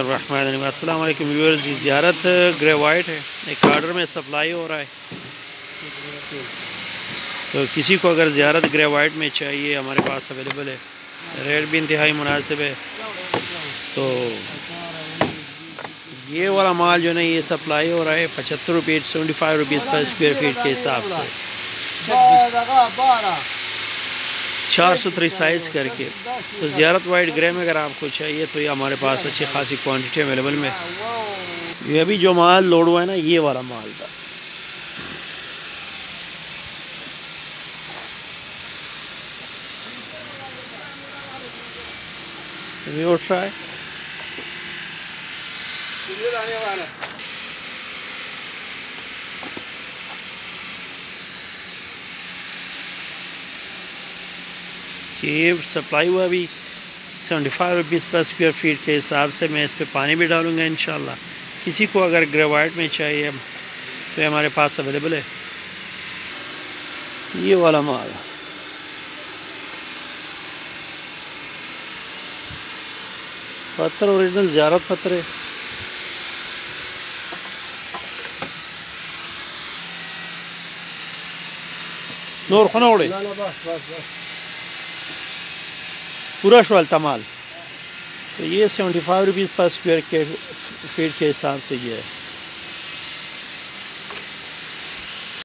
अस्सलाम वालेकुम व्यूअर्स, ज़ियारत ग्रे वाइट है, एक आर्डर में सप्लाई हो रहा है। तो किसी को अगर ज़ियारत ग्रे वाइट में चाहिए हमारे पास अवेलेबल है, रेट भी इंतहाई मुनासिब है। तो ये वाला माल जो है ये सप्लाई हो रहा है 75 रुपये 75 रुपीज़ पर स्क्वायर फीट के हिसाब से, 4 सुथरी साइज़ करके। तो ज़ियारत वाइट ग्रे में अगर आपको चाहिए तो ये हमारे पास अच्छी खासी क्वांटिटी अवेलेबल में। ये अभी जो माल लोड हुआ है ना, ये वाला माल था। ये उठ रहा है, ये सप्लाई हुआ अभी 75 रुपीज़ पर स्क्वायर फीट के हिसाब से। मैं इस पे पानी भी डालूँगा इंशाल्लाह। किसी को अगर ग्रेवाइट में चाहिए तो ये हमारे पास अवेलेबल है, ये वाला माल। पत्थर ओरिजिनल ज़ियारत पत्थर है। नूर खाना उड़े पूरा शवाल तमाल। तो ये 75 रुपीज़ पर स्क्वायर के फीट के हिसाब से ये है।